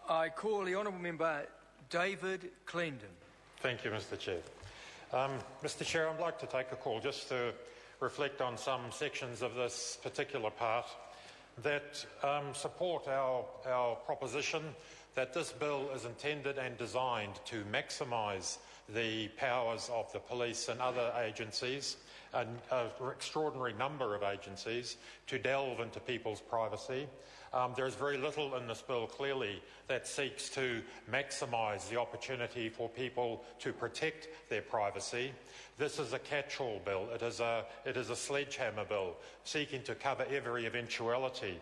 I call the Honourable Member David Clendon. Thank you, Mr Chair. Mr Chair, I'd like to take a call just to reflect on some sections of this particular part that support our proposition that this bill is intended and designed to maximise the powers of the police and other agencies, an extraordinary number of agencies, to delve into people's privacy. There is very little in this bill, clearly, that seeks to maximise the opportunity for people to protect their privacy. This is a catch-all bill. It is a sledgehammer bill seeking to cover every eventuality.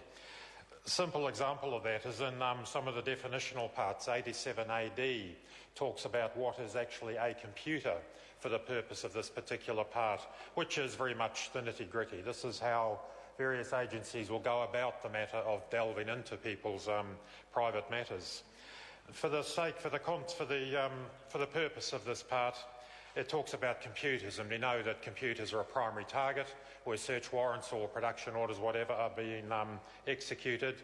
A simple example of that is in some of the definitional parts. 87AD talks about what is actually a computer for the purpose of this particular part, which is very much the nitty-gritty. This is how various agencies will go about the matter of delving into people's private matters. For the purpose of this part, it talks about computers, and we know that computers are a primary target where search warrants or production orders, whatever, are being executed.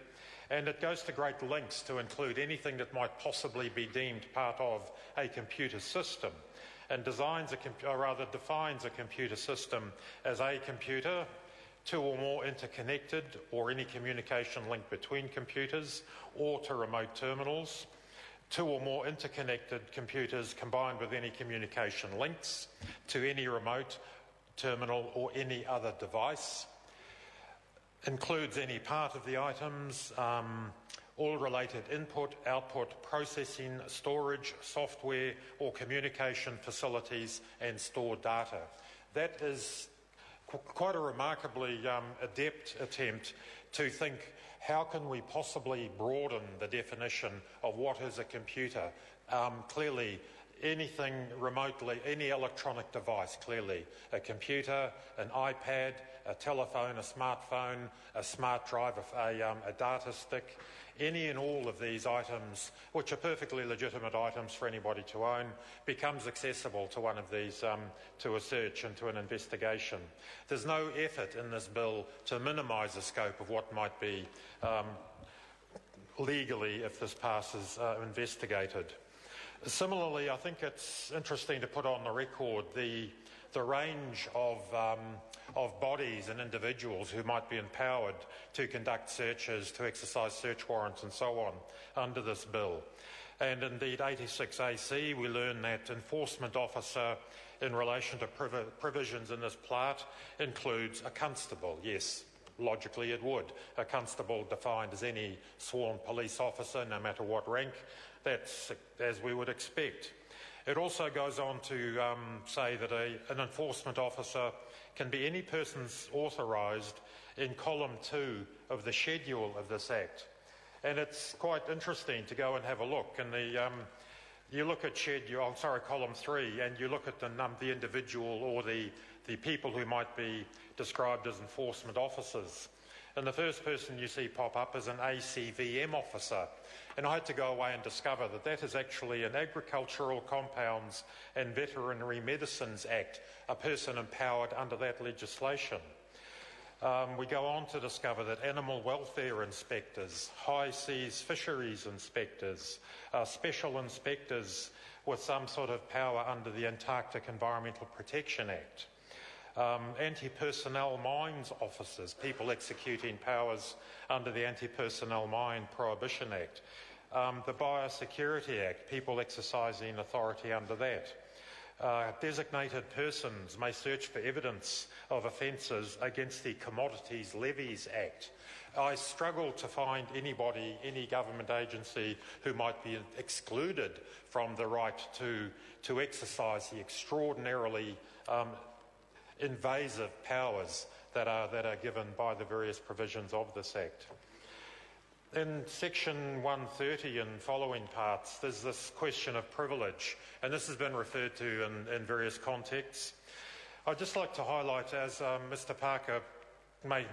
And it goes to great lengths to include anything that might possibly be deemed part of a computer system, and defines a computer system as a computer, two or more interconnected, or any communication link between computers, or to remote terminals. Two or more interconnected computers combined with any communication links to any remote terminal or any other device. Includes any part of the items, all related input, output, processing, storage, software or communication facilities and stored data. That is quite a remarkably adept attempt to think, how can we possibly broaden the definition of what is a computer? Clearly, anything remotely, any electronic device, clearly. A computer, an iPad, a telephone, a smartphone, a smart drive, a data stick, any and all of these items, which are perfectly legitimate items for anybody to own, becomes accessible to one of these, to a search and to an investigation. There's no effort in this bill to minimise the scope of what might be legally, if this passes, investigated. Similarly, I think it's interesting to put on the record the range of bodies and individuals who might be empowered to conduct searches, to exercise search warrants and so on under this bill. And indeed, 86AC, we learn that enforcement officer in relation to provisions in this part includes a constable. Yes, logically it would. A constable defined as any sworn police officer, no matter what rank. That's as we would expect. It also goes on to say that an enforcement officer can be any person's authorised in column 2 of the schedule of this Act. And it's quite interesting to go and have a look. And you look at column 3, and you look at the individual or the people who might be described as enforcement officers. And the first person you see pop up is an ACVM officer. And I had to go away and discover that that is actually an Agricultural Compounds and Veterinary Medicines Act, a person empowered under that legislation. We go on to discover that animal welfare inspectors, high seas fisheries inspectors, special inspectors with some sort of power under the Antarctic Environmental Protection Act, anti-personnel mines officers, people executing powers under the Anti-Personnel Mine Prohibition Act, the Biosecurity Act, people exercising authority under that. Designated persons may search for evidence of offences against the Commodities Levies Act. I struggle to find anybody, any government agency who might be excluded from the right to exercise the extraordinarily invasive powers that are given by the various provisions of this Act. In section 130 and following parts, there's this question of privilege, and this has been referred to in various contexts. I'd just like to highlight, as Mr Parker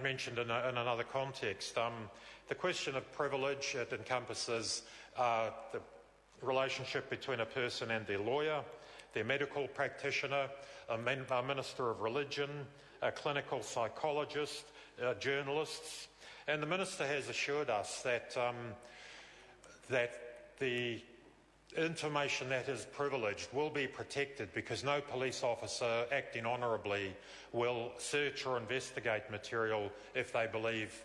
mentioned in another context, the question of privilege. It encompasses the relationship between a person and their lawyer, their medical practitioner, a minister of religion, a clinical psychologist, journalists. And the Minister has assured us that the information that is privileged will be protected, because no police officer acting honourably will search or investigate material if they believe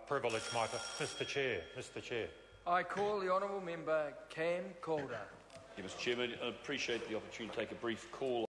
privilege might... Mr Chair. I call the honourable member Cam Calder. Mr Chairman, I appreciate the opportunity to take a brief call